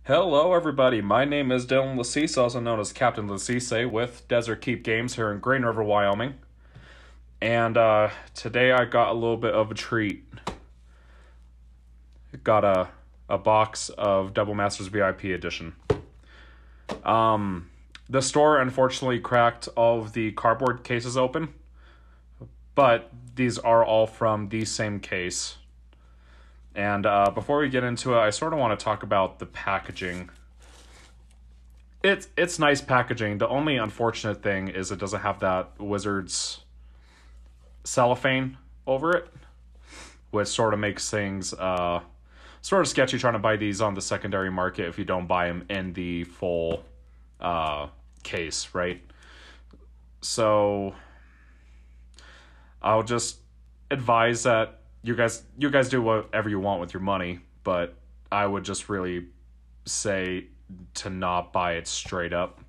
Hello, everybody. My name is Dylan Lassise, also known as Captain Lassise, with Desert Keep Games here in Green River, Wyoming. And today I got a little bit of a treat. Got a box of Double Masters VIP Edition. The store unfortunately cracked all of the cardboard cases open, but these are all from the same case. And before we get into it, I sort of want to talk about the packaging. It's nice packaging. The only unfortunate thing is it doesn't have that Wizards cellophane over it, which sort of makes things sort of sketchy trying to buy these on the secondary market if you don't buy them in the full case, right? So I'll just advise that you guys do whatever you want with your money, but I would just really say to not buy it straight up.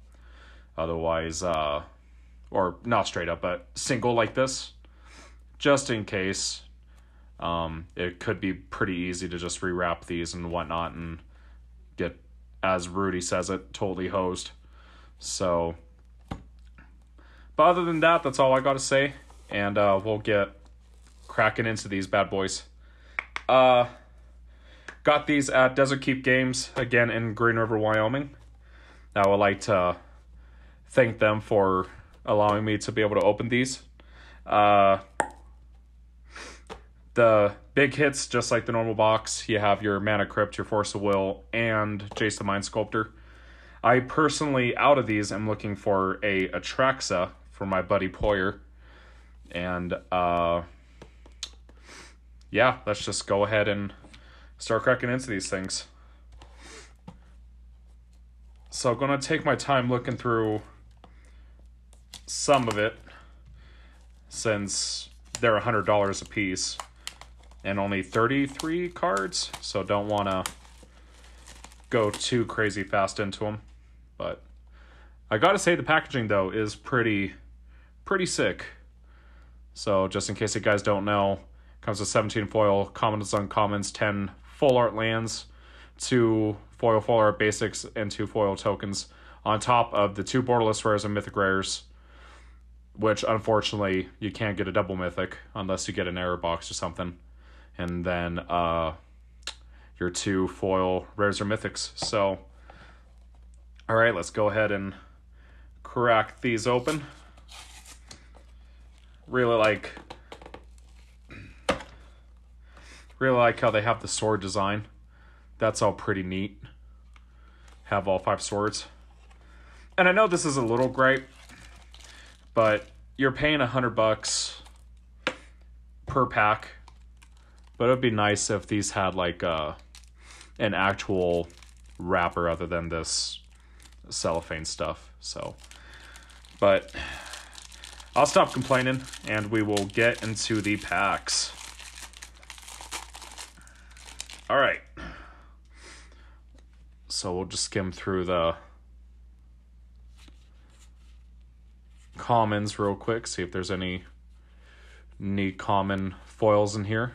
Otherwise, or not straight up, but single like this, just in case. It could be pretty easy to just rewrap these and whatnot and get, as Rudy says it, totally hosed. So, but other than that, that's all I got to say, and we'll get cracking into these bad boys. Got these at Desert Keep Games, again in Green River, Wyoming. I would like to thank them for allowing me to be able to open these. The big hits, just like the normal box, you have your Mana Crypt, your Force of Will, and Jace the Mind Sculptor. I personally, out of these, am looking for a Atraxa for my buddy Poyer. And yeah, let's just go ahead and start cracking into these things. So I'm going to take my time looking through some of it, since they're $100 a piece and only 33 cards, so don't want to go too crazy fast into them. But I got to say the packaging, though, is pretty sick. So just in case you guys don't know, comes with 17 foil commons, uncommons, 10 full art lands, 2 foil art basics, and 2 foil tokens, on top of the 2 borderless rares and mythic rares, which unfortunately you can't get a double mythic unless you get an error box or something, and then your 2 foil rares or mythics. So alright, let's go ahead and crack these open. Really like how they have the sword design. That's all pretty neat. Have all 5 swords. And I know this is a little gripe, but you're paying $100 per pack. But it would be nice if these had like an actual wrapper other than this cellophane stuff. So, but I'll stop complaining and we will get into the packs. All right. So we'll just skim through the commons real quick, see if there's any neat common foils in here.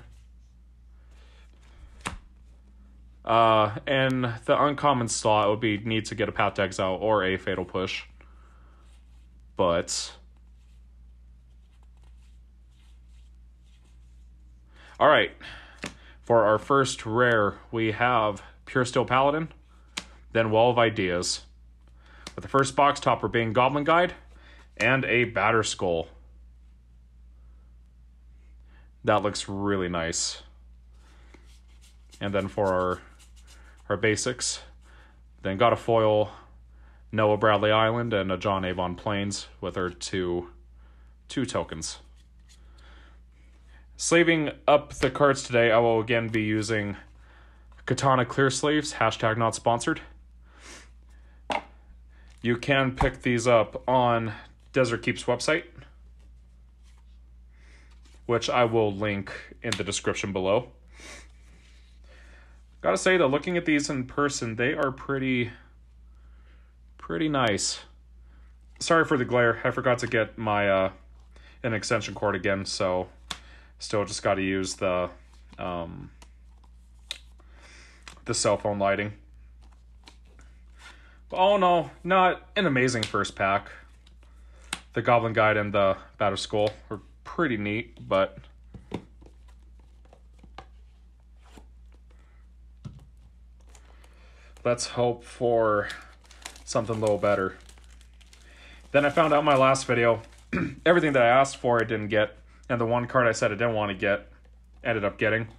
And the uncommon slot, it would be neat to get a Path to Exile or a Fatal Push. But alright. For our first rare, we have Pure Steel Paladin, then Wall of Ideas, with the first box topper being Goblin Guide, and a Batterskull. That looks really nice. And then for our basics, then got a foil Noah Bradley Island and a John Avon Plains with our two tokens. Sleeving up the cards today, I will again be using Katana Clear Sleeves, hashtag not sponsored. You can pick these up on Desert Keep's website, which I will link in the description below. Gotta say that looking at these in person, they are pretty nice. Sorry for the glare. I forgot to get my an extension cord again, so still just got to use the cell phone lighting. Oh no, not an amazing first pack. The Goblin Guide and the Batterskull were pretty neat, but let's hope for something a little better. Then I found out in my last video, everything that I asked for I didn't get, and the one card I said I didn't want to get, ended up getting.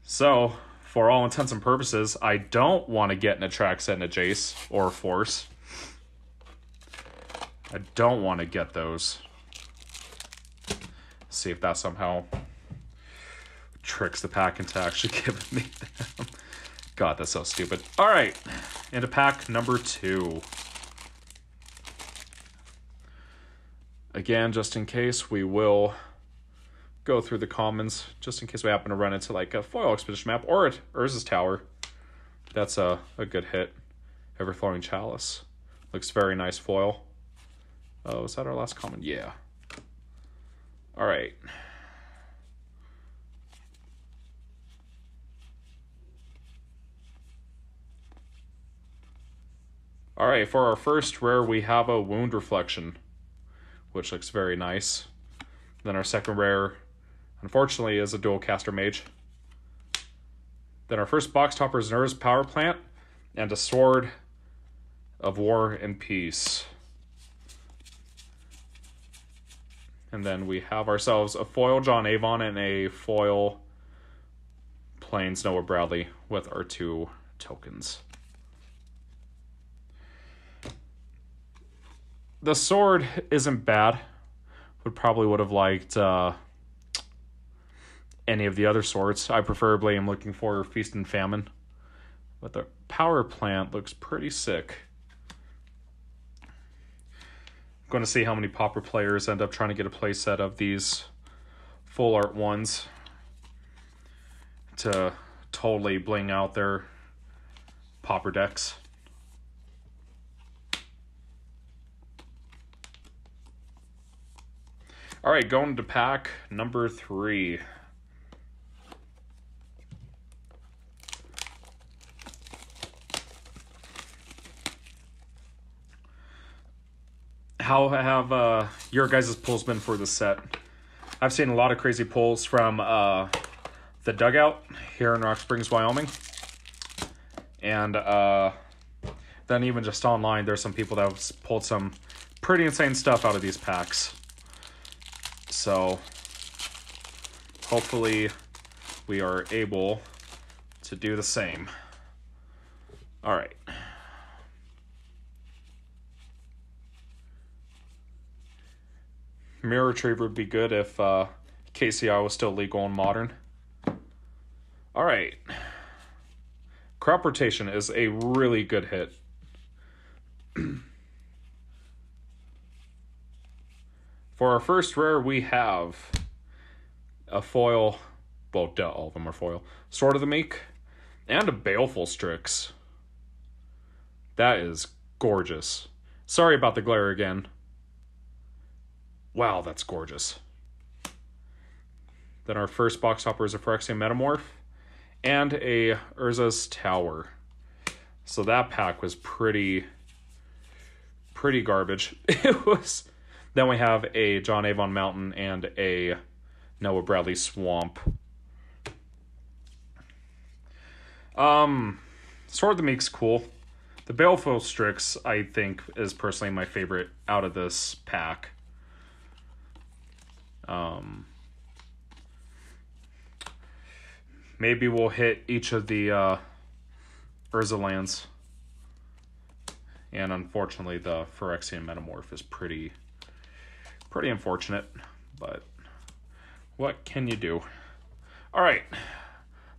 So, for all intents and purposes, I don't want to get an Atraxa and a Jace, or a Force. I don't want to get those. See if that somehow tricks the pack into actually giving me them. God, that's so stupid. Alright, into pack number 2. Again, just in case, we will go through the commons, just in case we happen to run into like a foil expedition map or Urza's Tower. That's a good hit. Everflowing Chalice. Looks very nice foil. Oh, was that our last common? Yeah. Alright. Alright, for our first rare, we have a Wound Reflection, which looks very nice. Then our second rare, unfortunately, is a Dual Caster Mage. Then our first box topper is Nurse Power Plant and a Sword of War and Peace. And then we have ourselves a foil John Avon and a foil Plains Noah Bradley with our 2 tokens. The sword isn't bad. Would have liked any of the other swords. I preferably am looking for Feast and Famine. But the power plant looks pretty sick. I'm going to see how many Pauper players end up trying to get a playset of these full art ones to totally bling out their Pauper decks. Alright, going to pack number 3. How have your guys' pulls been for this set? I've seen a lot of crazy pulls from the Dugout here in Rock Springs, Wyoming. And then even just online, there's some people that have pulled some pretty insane stuff out of these packs. So, hopefully we are able to do the same. Alright. Mirror Retriever would be good if KCI was still legal and modern. Alright. Crop Rotation is a really good hit. For our first rare, we have a foil, well, duh, all of them are foil, Sword of the Meek, and a Baleful Strix. That is gorgeous. Sorry about the glare again. Wow, that's gorgeous. Then our first box topper is a Phyrexian Metamorph and a Urza's Tower. So that pack was pretty garbage. It was. Then we have a John Avon Mountain and a Noah Bradley Swamp. Sword of the Meek's cool. The Baleful Strix, I think, is personally my favorite out of this pack. Maybe we'll hit each of the Urza lands. And unfortunately, the Phyrexian Metamorph is pretty unfortunate, but what can you do? Alright,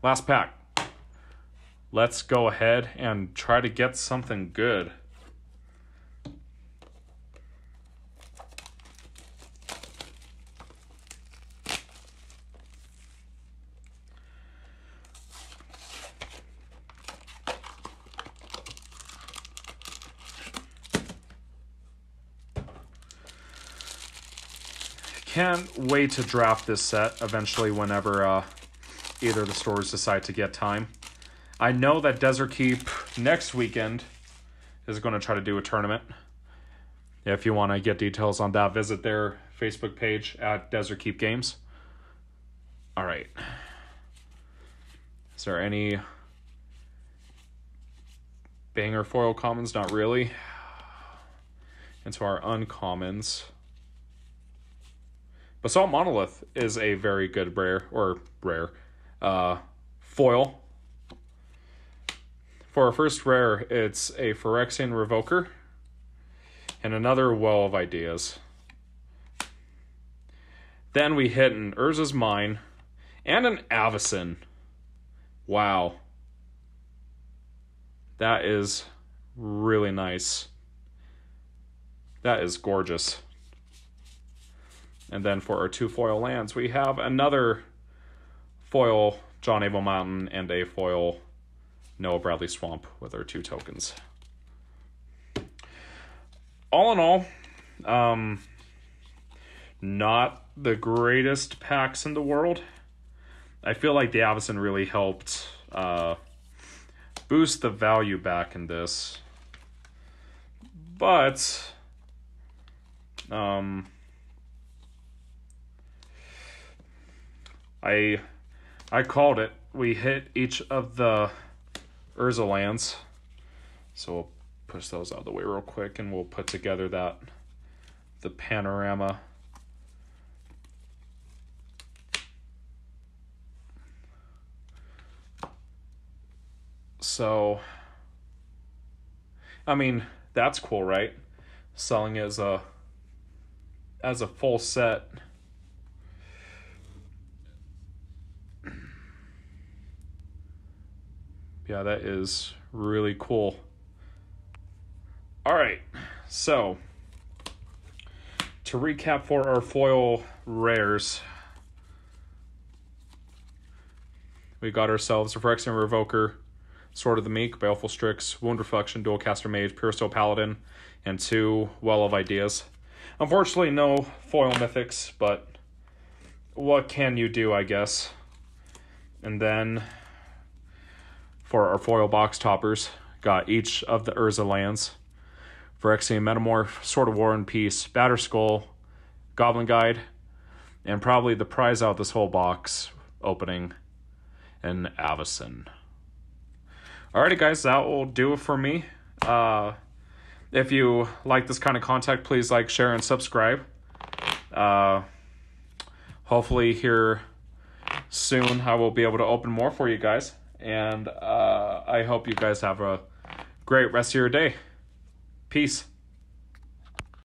last pack. Let's go ahead and try to get something good. Can't wait to draft this set eventually whenever either of the stores decide to get time. I know that Desert Keep next weekend is going to try to do a tournament. If you want to get details on that, visit their Facebook page at Desert Keep Games. All right. Is there any banger foil commons? Not really. Into our uncommons. Basalt Monolith is a very good rare foil. For our first rare, it's a Phyrexian Revoker and another Well of Ideas. Then we hit an Urza's Mine and an Avacyn. Wow. That is really nice. That is gorgeous. And then for our 2 foil lands, we have another foil John Abel Mountain and a foil Noah Bradley Swamp with our 2 tokens. All in all, not the greatest packs in the world. I feel like the Avacyn really helped boost the value back in this. But I called it. We hit each of the Urza lands. So we'll push those out of the way real quick and we'll put together the panorama. So, I mean, that's cool, right? Selling as a full set. Yeah, that is really cool. All right, so to recap for our foil rares, we got ourselves a Phyrexian Revoker, Sword of the Meek, Baleful Strix, Wound Reflection, Dualcaster Mage, Pure Steel Paladin, and 2 Well of Ideas. Unfortunately, no foil mythics, but what can you do, I guess? And then for our foil box toppers, got each of the Urza lands, Phyrexian Metamorph, Sword of War and Peace, Batterskull, Goblin Guide, and probably the prize out this whole box opening, an Avacyn. Alrighty guys, that will do it for me. If you like this kind of content, please like, share, and subscribe. Hopefully here soon I will be able to open more for you guys. And I hope you guys have a great rest of your day. Peace.